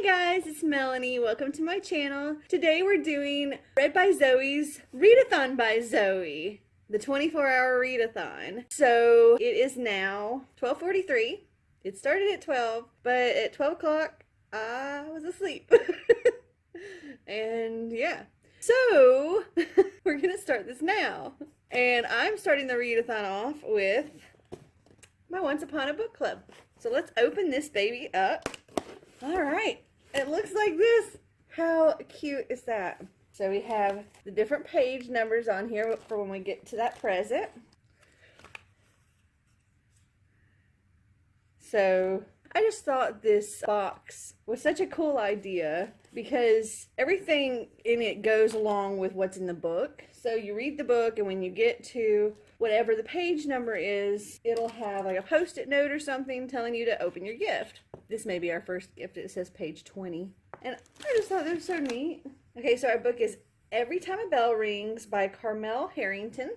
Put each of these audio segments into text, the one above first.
Hi guys, it's Melanie. Welcome to my channel. Today we're doing Read by Zoe's Readathon by Zoe, the 24-hour readathon. So it is now 12:43. It started at 12, but at 12 o'clock I was asleep. And yeah, so we're gonna start this now. And I'm starting the readathon off with my Once Upon a Book Club. So let's open this baby up. All right, it looks like this. How cute is that? So we have the different page numbers on here for when we get to that present. So I just thought this box was such a cool idea because everything in it goes along with what's in the book. So you read the book, and when you get to whatever the page number is, it'll have like a post-it note or something telling you to open your gift. This may be our first gift. It says page 20. And I just thought that was so neat. Okay, so our book is Every Time a Bell Rings by Carmel Harrington.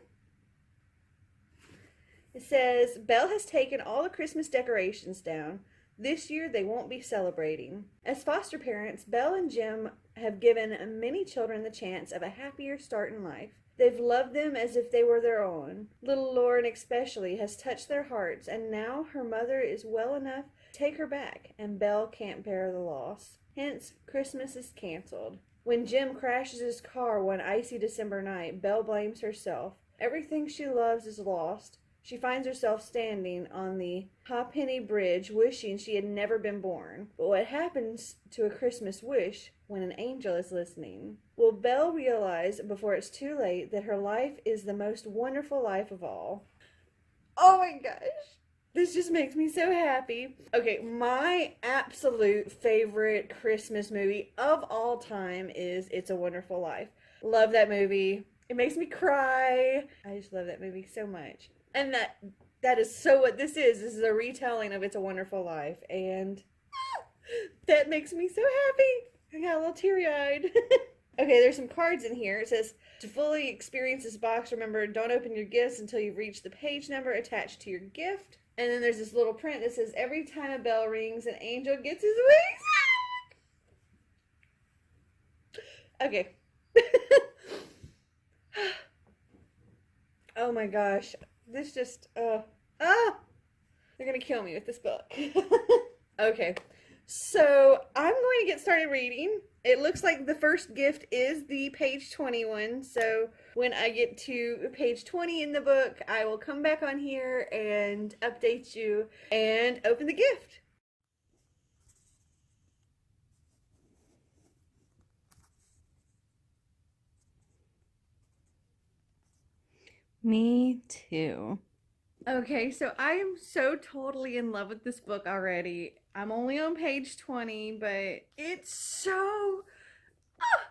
It says, Belle has taken all the Christmas decorations down. This year they won't be celebrating. As foster parents, Belle and Jim have given many children the chance of a happier start in life. They've loved them as if they were their own. Little Lauren especially has touched their hearts, and now her mother is well enough to take her back, and Belle can't bear the loss. Hence, Christmas is canceled. When Jim crashes his car one icy December night, Belle blames herself. Everything she loves is lost. She finds herself standing on the Ha'penny Bridge, wishing she had never been born. But what happens to a Christmas wish when an angel is listening? Will Belle realize before it's too late that her life is the most wonderful life of all? Oh my gosh. This just makes me so happy. Okay, my absolute favorite Christmas movie of all time is It's a Wonderful Life. Love that movie. It makes me cry. I just love that movie so much. And that is so what this is. This is a retelling of It's a Wonderful Life. And that makes me so happy. I got a little teary-eyed. Okay, there's some cards in here. It says, to fully experience this box, remember, don't open your gifts until you've reached the page number attached to your gift. And then there's this little print that says, every time a bell rings, an angel gets his wings. Okay. Oh my gosh. This just, they're going to kill me with this book. Okay, so I'm going to get started reading. It looks like the first gift is the page 21, so when I get to page 20 in the book, I will come back on here and update you and open the gift. Me too. Okay, so I am so totally in love with this book already. I'm only on page 20, but it's so...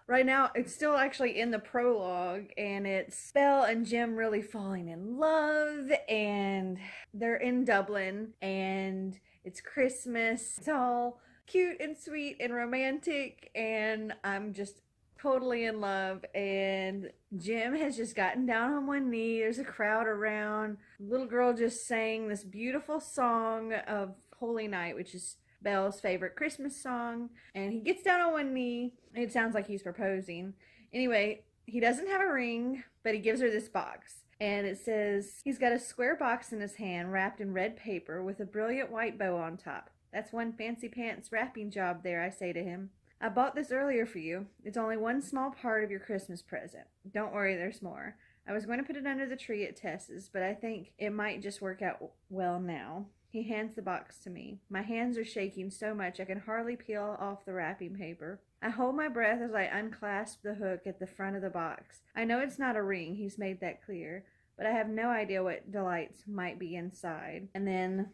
Right now, it's still actually in the prologue, and it's Belle and Jim really falling in love, and they're in Dublin, and it's Christmas. It's all cute and sweet and romantic, and I'm just totally in love. And Jim has just gotten down on one knee. There's a crowd around. Little girl just sang this beautiful song of Holy Night, which is Belle's favorite Christmas song, and he gets down on one knee. It sounds like he's proposing. Anyway, he doesn't have a ring, but he gives her this box, and it says he's got a square box in his hand wrapped in red paper with a brilliant white bow on top. That's one fancy pants wrapping job there, I say to him. I bought this earlier for you. It's only one small part of your Christmas present. Don't worry, there's more. I was going to put it under the tree at Tess's, but I think it might just work out well now. He hands the box to me. My hands are shaking so much I can hardly peel off the wrapping paper. I hold my breath as I unclasp the hook at the front of the box. I know it's not a ring, he's made that clear, but I have no idea what delights might be inside. And then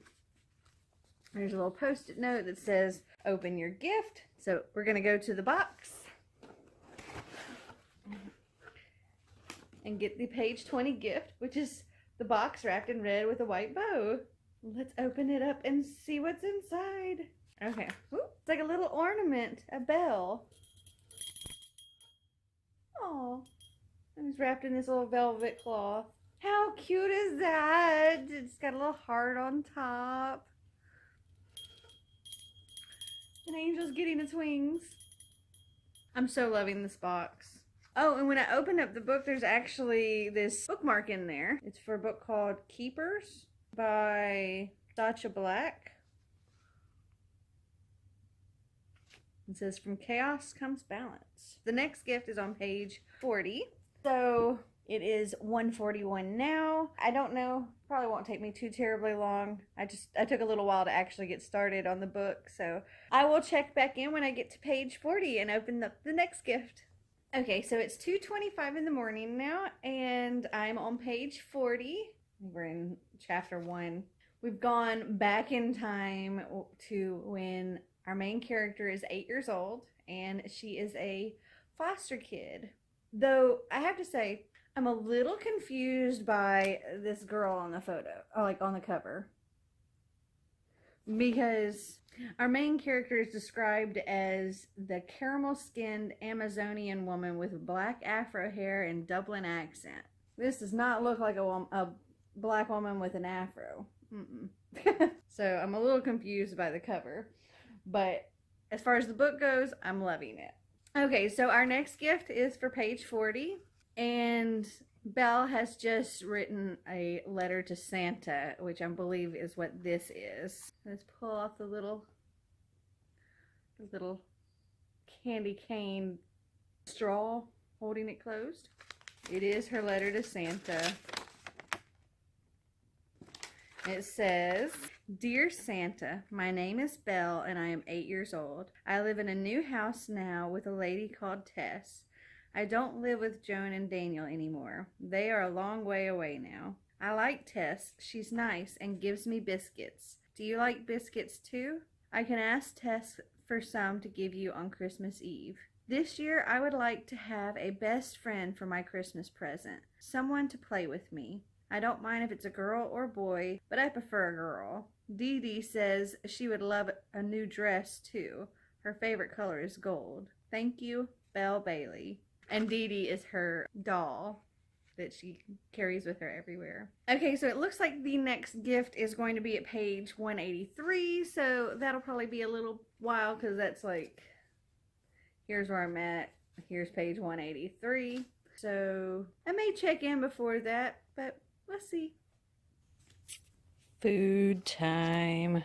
there's a little post-it note that says, open your gift. So we're going to go to the box and get the page 20 gift, which is the box wrapped in red with a white bow. Let's open it up and see what's inside. Okay. Ooh, it's like a little ornament, a bell. Oh, and it's wrapped in this little velvet cloth. How cute is that? It's got a little heart on top. An angel's getting its wings. I'm so loving this box. Oh, and when I opened up the book, there's actually this bookmark in there. It's for a book called Keepers by Sacha Black. It says, from chaos comes balance. The next gift is on page 40. So it is 1:41 now. I don't know, probably won't take me too terribly long. I took a little while to actually get started on the book. So I will check back in when I get to page 40 and open up the next gift. Okay, so it's 2:25 in the morning now, and I'm on page 40. We're in chapter 1. We've gone back in time to when our main character is 8 years old, and she is a foster kid. Though, I have to say, I'm a little confused by this girl on the photo, or like on the cover. Because our main character is described as the caramel-skinned Amazonian woman with black afro hair and Dublin accent. This does not look like a black woman with an afro. So I'm a little confused by the cover. But as far as the book goes, I'm loving it. Okay, so our next gift is for page 40. And Belle has just written a letter to Santa, which I believe is what this is. Let's pull off the little candy cane straw holding it closed. It is her letter to Santa. It says, Dear Santa, my name is Belle and I am 8 years old. I live in a new house now with a lady called Tess. I don't live with Joan and Daniel anymore. They are a long way away now. I like Tess. She's nice and gives me biscuits. Do you like biscuits too? I can ask Tess for some to give you on Christmas Eve. This year I would like to have a best friend for my Christmas present. Someone to play with me. I don't mind if it's a girl or boy, but I prefer a girl. Dee Dee says she would love a new dress too. Her favorite color is gold. Thank you, Belle Bailey. And Dee Dee is her doll that she carries with her everywhere. Okay, so it looks like the next gift is going to be at page 183. So that'll probably be a little while because that's like, here's where I'm at. Here's page 183. So I may check in before that, but we'll see. Food time.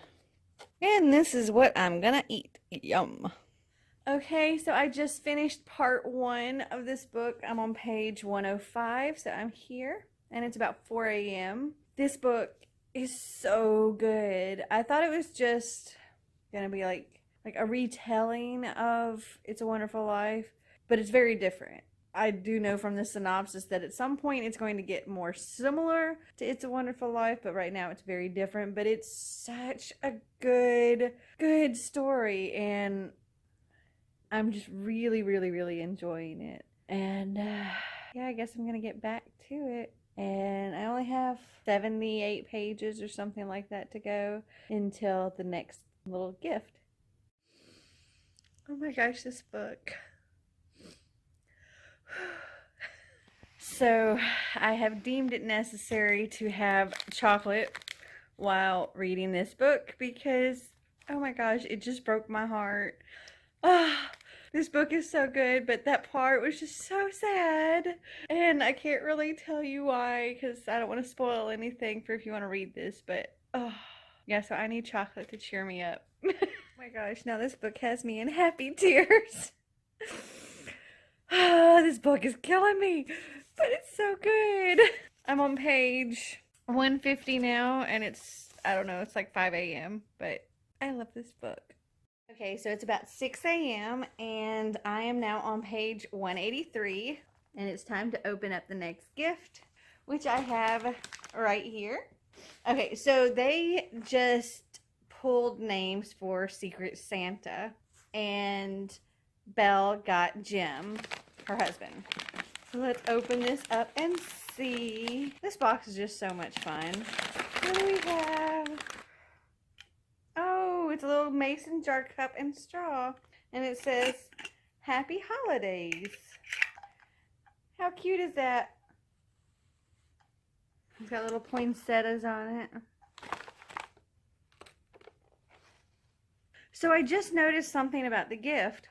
And this is what I'm gonna eat. Yum. Okay, so I just finished part 1 of this book. I'm on page 105, so I'm here, and it's about 4 a.m. This book is so good. I thought it was just gonna be like a retelling of It's a Wonderful Life, but it's very different. I do know from the synopsis that at some point it's going to get more similar to It's a Wonderful Life, but right now it's very different. But it's such a good story, and I'm just really, really, really enjoying it. And yeah, I guess I'm going to get back to it. And I only have 78 pages or something like that to go until the next little gift. Oh my gosh, this book. So I have deemed it necessary to have chocolate while reading this book because, oh my gosh, it just broke my heart. This book is so good, but that part was just so sad. And I can't really tell you why because I don't want to spoil anything for if you want to read this, but yeah, so I need chocolate to cheer me up. Oh my gosh, now this book has me in happy tears. This book is killing me, but it's so good. I'm on page 150 now, and it's, I don't know, it's like 5 a.m., but I love this book. Okay, so it's about 6 a.m., and I am now on page 183, and it's time to open up the next gift, which I have right here. Okay, so they just pulled names for Secret Santa, and Belle got Jim, her husband. So let's open this up and see. This box is just so much fun. What do we have? Oh, it's a little mason jar cup and straw. And it says, Happy Holidays. How cute is that? It's got little poinsettias on it. So I just noticed something about the gift.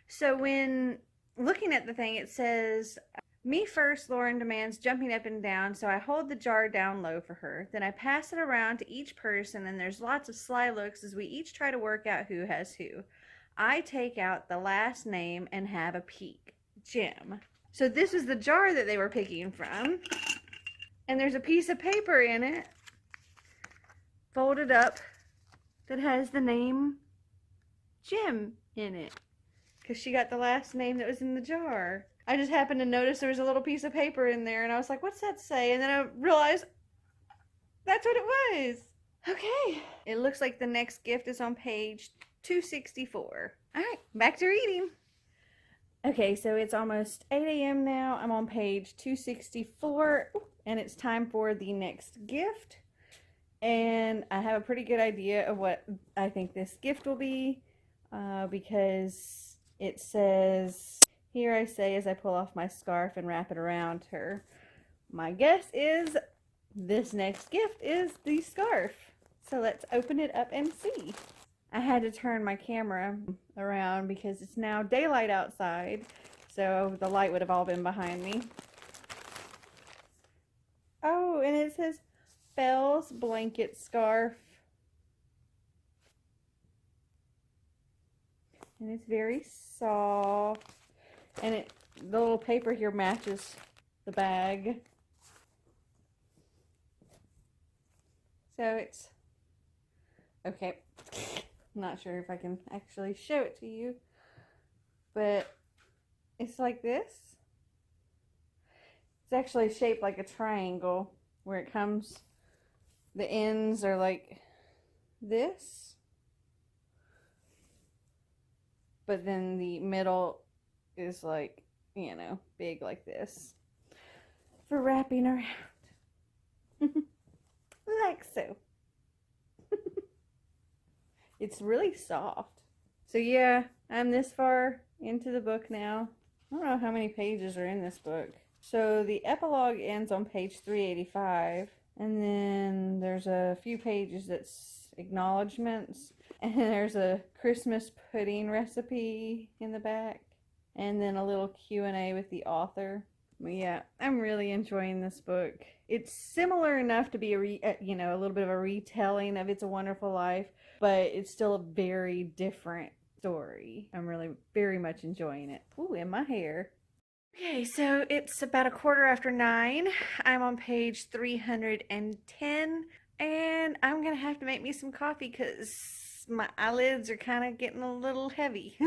So when looking at the thing, it says, "Me first," Lauren demands, jumping up and down, so I hold the jar down low for her. Then I pass it around to each person, and there's lots of sly looks as we each try to work out who has who. I take out the last name and have a peek. Jim. So this is the jar that they were picking from. And there's a piece of paper in it, folded up, that has the name Jim in it. Because she got the last name that was in the jar. I just happened to notice there was a little piece of paper in there, and I was like, what's that say? And then I realized that's what it was. Okay. It looks like the next gift is on page 264. All right, back to reading. Okay, so it's almost 8 a.m. now. I'm on page 264, and it's time for the next gift. And I have a pretty good idea of what I think this gift will be, because it says, "Here I say as I pull off my scarf and wrap it around her." My guess is this next gift is the scarf. So let's open it up and see. I had to turn my camera around because it's now daylight outside, so the light would have all been behind me. Oh, and it says Belle's blanket scarf. And it's very soft. And the little paper here matches the bag. So it's okay. I'm not sure if I can actually show it to you, but it's like this. It's actually shaped like a triangle where it comes, the ends are like this, but then the middle is like, you know, big like this for wrapping around. Like so. It's really soft. So yeah, I'm this far into the book now. I don't know how many pages are in this book. So the epilogue ends on page 385. And then there's a few pages that's acknowledgments. And there's a Christmas pudding recipe in the back. And then a little Q&A with the author. But yeah, I'm really enjoying this book. It's similar enough to be a little bit of a retelling of It's a Wonderful Life, but it's still a very different story. I'm really very much enjoying it. Ooh, and my hair. Okay, so it's about 9:15. I'm on page 310, and I'm gonna have to make me some coffee because my eyelids are kind of getting a little heavy.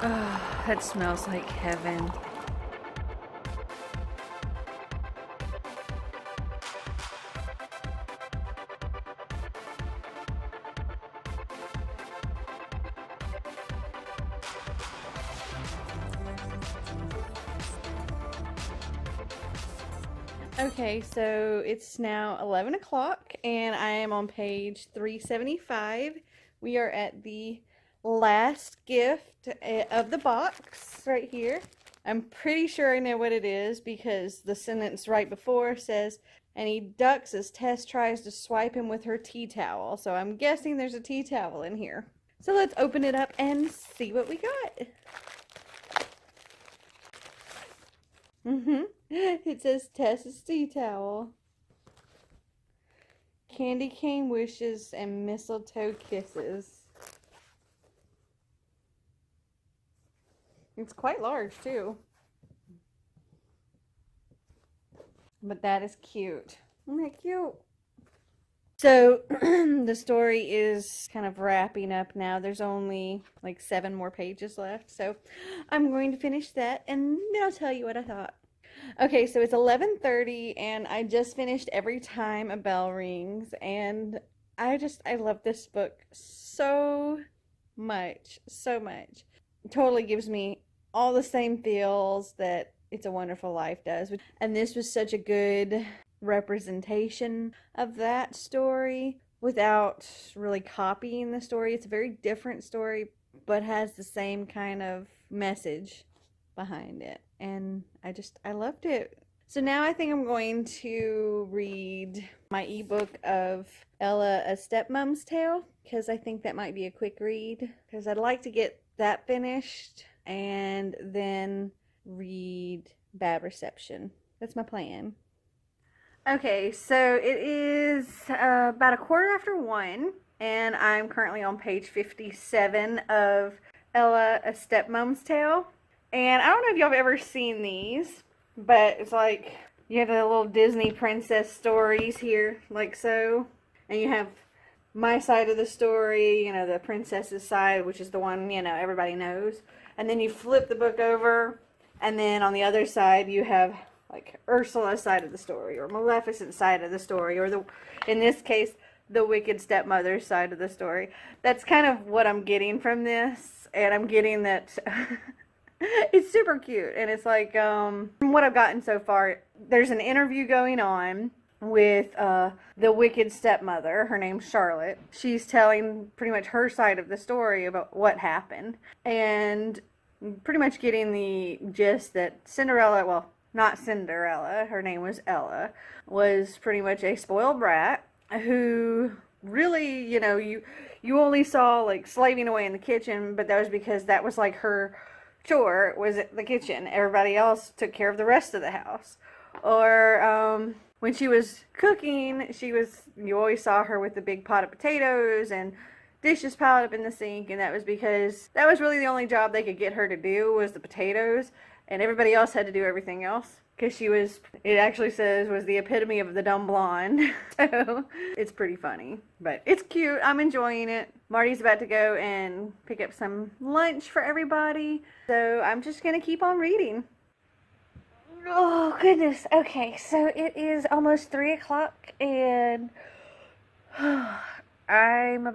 Oh, that smells like heaven. Okay, so it's now 11 o'clock and I am on page 375. We are at the last gift of the box right here. I'm pretty sure I know what it is because the sentence right before says, "And he ducks as Tess tries to swipe him with her tea towel." So I'm guessing there's a tea towel in here. So let's open it up and see what we got. It says Tess's tea towel. Candy cane wishes and mistletoe kisses. It's quite large too. But that is cute. Isn't that cute? So the story is kind of wrapping up now. There's only like 7 more pages left. So I'm going to finish that and then I'll tell you what I thought. Okay, so it's 11:30 and I just finished Every Time a Bell Rings, and I love this book so much, so much. It totally gives me all the same feels that It's a Wonderful Life does. And this was such a good representation of that story without really copying the story. It's a very different story, but has the same kind of message behind it. And I loved it. So now I think I'm going to read my ebook of Ella, A Stepmom's Tale, because I think that might be a quick read, because I'd like to get that finished and then read Bad Reception. That's my plan. Okay, so it is about 1:15, and I'm currently on page 57 of Ella, A Stepmom's Tale. And I don't know if y'all have ever seen these, but it's like you have the little Disney princess stories here, like so. And you have my side of the story, the princess's side, which is the one, everybody knows. And then you flip the book over, and then on the other side you have like Ursula's side of the story, or Maleficent's side of the story, or in this case, the wicked stepmother's side of the story. That's kind of what I'm getting from this, and I'm getting that it's super cute. And it's like, from what I've gotten so far, there's an interview going on with the wicked stepmother. Her name's Charlotte. She's telling pretty much her side of the story about what happened, and pretty much getting the gist that Cinderella, well, not Cinderella, her name was Ella, was pretty much a spoiled brat who really, you only saw like slaving away in the kitchen, but that was because that was like her chore, was the kitchen. Everybody else took care of the rest of the house. Or when she was cooking, you always saw her with the big pot of potatoes and dishes piled up in the sink, and that was because that was really the only job they could get her to do, was the potatoes, and everybody else had to do everything else, because it actually says, was the epitome of the dumb blonde. So it's pretty funny, but it's cute. I'm enjoying it. Marty's about to go and pick up some lunch for everybody, so I'm just gonna keep on reading. Oh goodness. Okay, so it is almost 3 o'clock, and I'm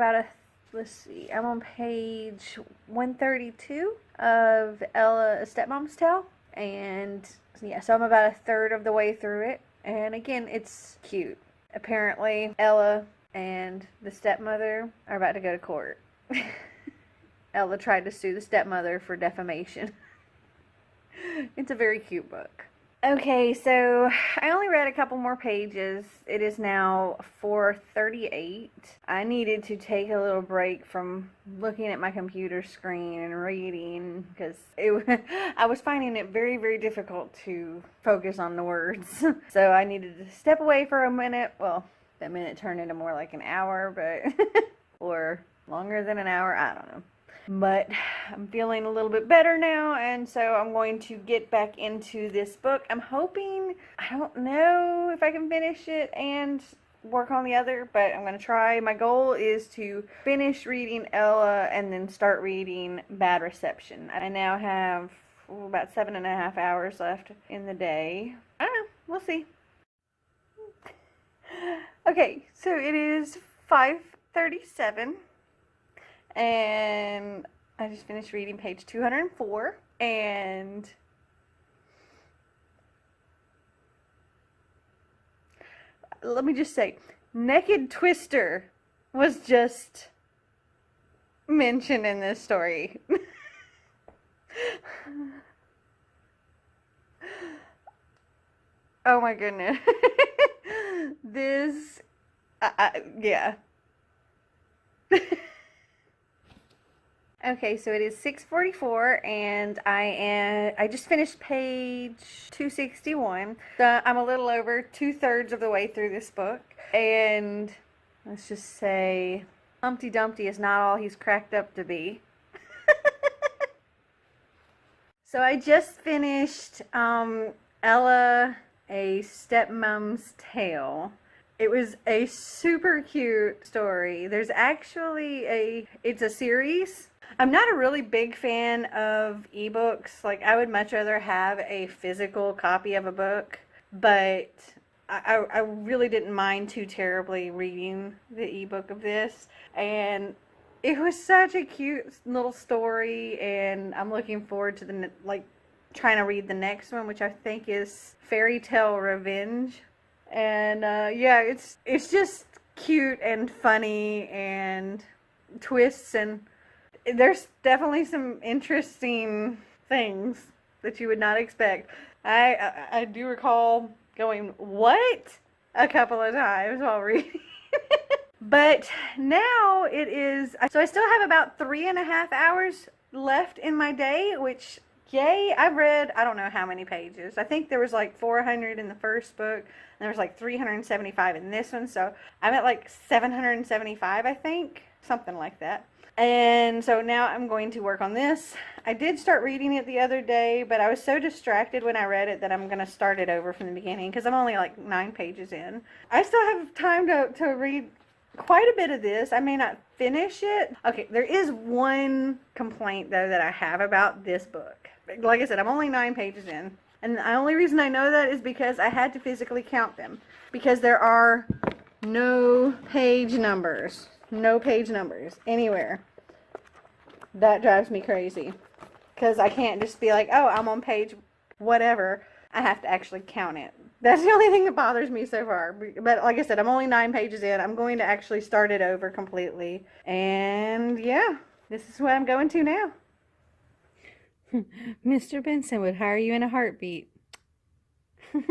let's see, I'm on page 132 of Ella, A Stepmom's Tale, and yeah, so I'm about 1/3 of the way through it, and again, it's cute. Apparently, Ella and the stepmother are about to go to court. Ella tried to sue the stepmother for defamation. It's a very cute book. Okay, so I only read a couple more pages. It is now 4:38. I needed to take a little break from looking at my computer screen and reading, because I was finding it very, very difficult to focus on the words. So I needed to step away for a minute. Well, that minute turned into more like an hour, but or longer than an hour, I don't know. But I'm feeling a little bit better now, and so I'm going to get back into this book. I'm hoping, I don't know if I can finish it and work on the other, but I'm going to try. My goal is to finish reading Ella and then start reading Bad Reception. I now have about 7.5 hours left in the day. I don't know. We'll see. Okay, so it is 5:37. And I just finished reading page 204, and let me just say, Naked Twister was just mentioned in this story. Oh my goodness. Yeah. Okay, so it is 6:44, and I just finished page 261. So I'm a little over 2/3 of the way through this book, and let's just say Humpty Dumpty is not all he's cracked up to be. So I just finished Ella, A Stepmom's Tale. It was a super cute story. There's actually it's a series. I'm not a really big fan of ebooks. Like, I would much rather have a physical copy of a book, but I really didn't mind too terribly reading the ebook of this, and it was such a cute little story, and I'm looking forward to the trying to read the next one, which I think is Fairy Tale Revenge. And yeah, it's just cute and funny and twists, and there's definitely some interesting things that you would not expect. I do recall going, what? A couple of times while reading. But now it is, so I still have about 3.5 hours left in my day, which, yay, I've read, I don't know how many pages. I think there was like 400 in the first book, and there was like 375 in this one, so I'm at like 775, I think, something like that. And so now I'm going to work on this. I did start reading it the other day, but I was so distracted when I read it that I'm going to start it over from the beginning, because I'm only like 9 pages in. I still have time to read quite a bit of this. I may not finish it. Okay, there is one complaint though that I have about this book. Like I said, I'm only 9 pages in, and the only reason I know that is because I had to physically count them, because there are no page numbers anywhere. That drives me crazy, because I can't just be like, oh, I'm on page whatever. I have to actually count it. That's the only thing that bothers me so far. But like I said, I'm only 9 pages in. I'm going to actually start it over completely. And yeah, this is what I'm going to now. Mr. Benson would hire you in a heartbeat. So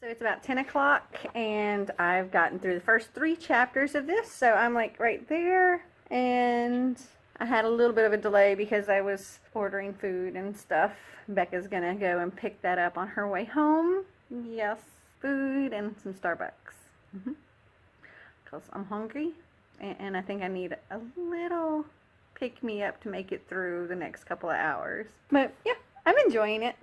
it's about 10 o'clock, and I've gotten through the first 3 chapters of this. So I'm like right there. And I had a little bit of a delay because I was ordering food and stuff. Becca's going to go and pick that up on her way home. Yes, food and some Starbucks. Because I'm hungry, and I think I need a little pick-me-up to make it through the next couple of hours. But yeah, I'm enjoying it.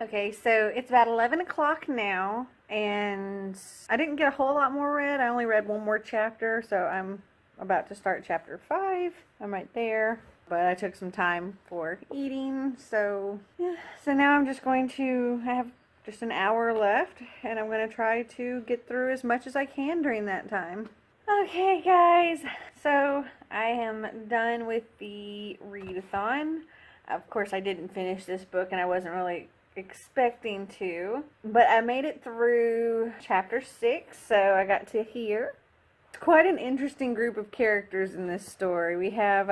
Okay, so it's about 11 o'clock now, and I didn't get a whole lot more read. I only read 1 more chapter, so I'm about to start chapter 5. I'm right there. But I took some time for eating, so yeah. So now I'm just going to have just an hour left, and I'm going to try to get through as much as I can during that time. Okay, guys, so I am done with the readathon. Of course, I didn't finish this book, and I wasn't really expecting to, but I made it through chapter 6, so I got to here. It's quite an interesting group of characters in this story. We have,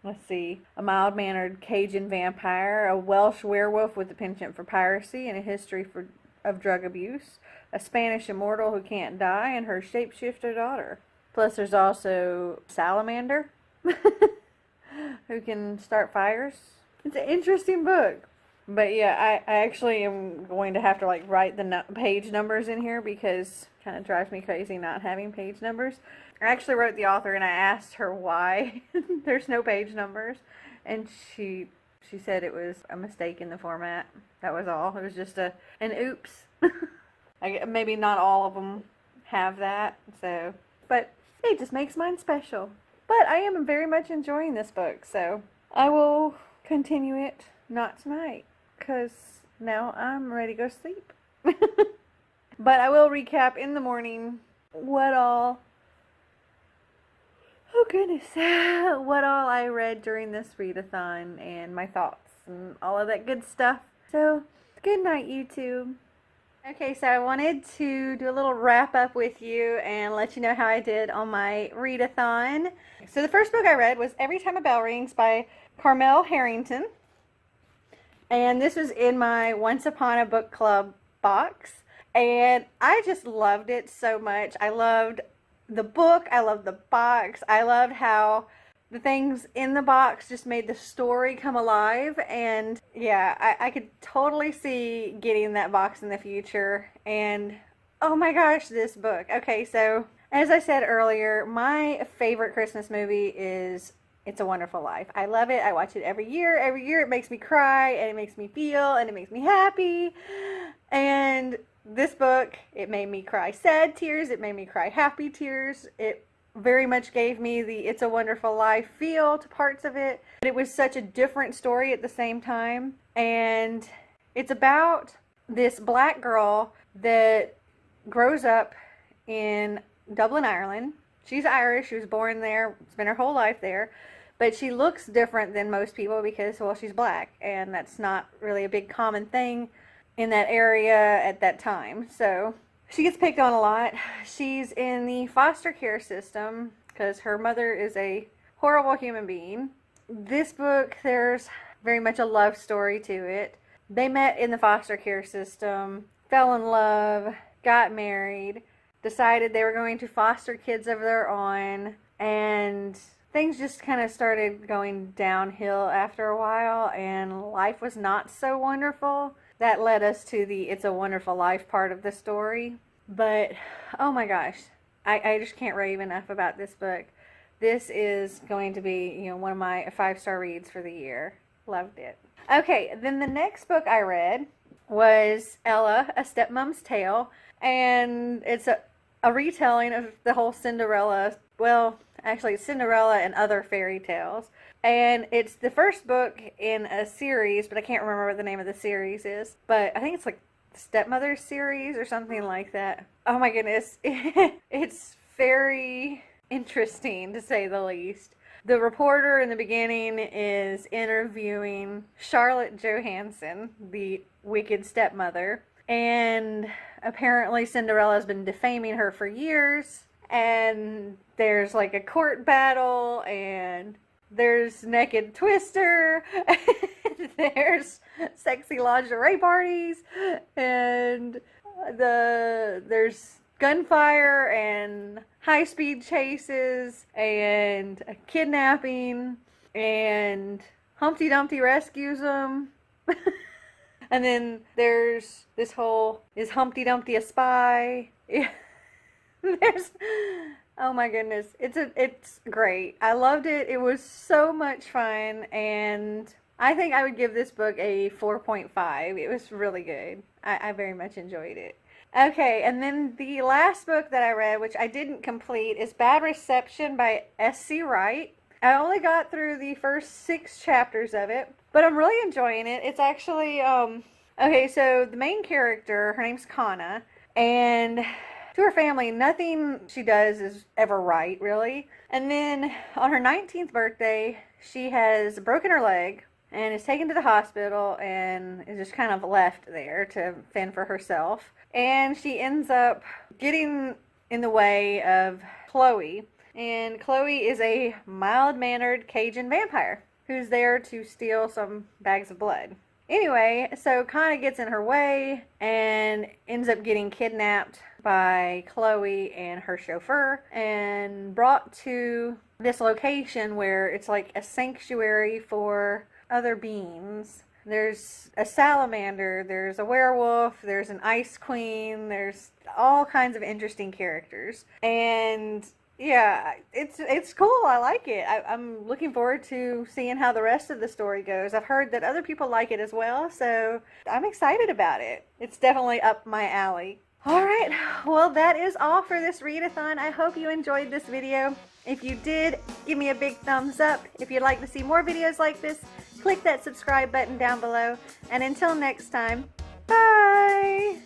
let's see, a mild-mannered Cajun vampire, a Welsh werewolf with a penchant for piracy and a history of drug abuse, a Spanish immortal who can't die, and her shapeshifter daughter. Plus there's also Salamander, who can start fires. It's an interesting book. But yeah, I actually am going to have to like write the page numbers in here, because it kind of drives me crazy not having page numbers. I actually wrote the author and I asked her why there's no page numbers, and she said it was a mistake in the format. That was all. It was just an oops. Maybe not all of them have that, so, but it just makes mine special. But I am very much enjoying this book, so I will continue it, not tonight, because now I'm ready to go sleep. But I will recap in the morning what all I read during this readathon and my thoughts and all of that good stuff. So, good night, YouTube. Okay, so I wanted to do a little wrap up with you and let you know how I did on my readathon. So the first book I read was Every Time a Bell Rings by Carmel Harrington. And this was in my Once Upon a Book Club box. And I just loved it so much. I loved the book. I loved the box. I loved how the things in the box just made the story come alive. And yeah, I could totally see getting that box in the future. And oh my gosh, this book. Okay, so as I said earlier, my favorite Christmas movie is It's a Wonderful Life. I love it. I watch it every year. Every year it makes me cry, and it makes me feel, and it makes me happy. And this book, it made me cry sad tears. It made me cry happy tears. It very much gave me the It's a Wonderful Life feel to parts of it. But it was such a different story at the same time. And it's about this black girl that grows up in Dublin, Ireland. She's Irish. She was born there, spent her whole life there. But she looks different than most people because, well, she's black. And that's not really a big common thing in that area at that time. So she gets picked on a lot. She's in the foster care system because her mother is a horrible human being. This book, there's very much a love story to it. They met in the foster care system, fell in love, got married, decided they were going to foster kids of their own, and things just kind of started going downhill after a while, and life was not so wonderful. That led us to the It's a Wonderful Life part of the story. But, oh my gosh, I just can't rave enough about this book. This is going to be, one of my 5-star reads for the year. Loved it. Okay, then the next book I read was Ella, A Stepmom's Tale. And it's a retelling of the whole Cinderella, well, actually Cinderella and other fairy tales. And it's the first book in a series, but I can't remember what the name of the series is. But I think it's like the Stepmother series or something like that. Oh my goodness. It's very interesting, to say the least. The reporter in the beginning is interviewing Charlotte Johansson, the wicked stepmother, and apparently Cinderella's been defaming her for years, and there's like a court battle, and there's naked Twister, and there's sexy lingerie parties, and there's gunfire and high-speed chases and a kidnapping, and Humpty Dumpty rescues them. And then there's this whole, is Humpty Dumpty a spy? There's, oh my goodness, it's great. I loved it. It was so much fun, and I think I would give this book a 4.5. It was really good. I very much enjoyed it. Okay, and then the last book that I read, which I didn't complete, is Bad Reception by S.C. Wright. I only got through the first 6 chapters of it, but I'm really enjoying it. It's actually, okay, so the main character, her name's Kana, and to her family, nothing she does is ever right, really. And then on her 19th birthday, she has broken her leg and is taken to the hospital and is just kind of left there to fend for herself. And she ends up getting in the way of Chloe. And Chloe is a mild-mannered Cajun vampire who's there to steal some bags of blood. Anyway, so Kana gets in her way and ends up getting kidnapped by Chloe and her chauffeur and brought to this location where it's like a sanctuary for other beings. There's a salamander, there's a werewolf, there's an ice queen, there's all kinds of interesting characters. And yeah, it's cool. I like it. I'm looking forward to seeing how the rest of the story goes. I've heard that other people like it as well, so I'm excited about it. It's definitely up my alley. Alright, well that is all for this readathon. I hope you enjoyed this video. If you did, give me a big thumbs up. If you'd like to see more videos like this, click that subscribe button down below. And until next time, bye!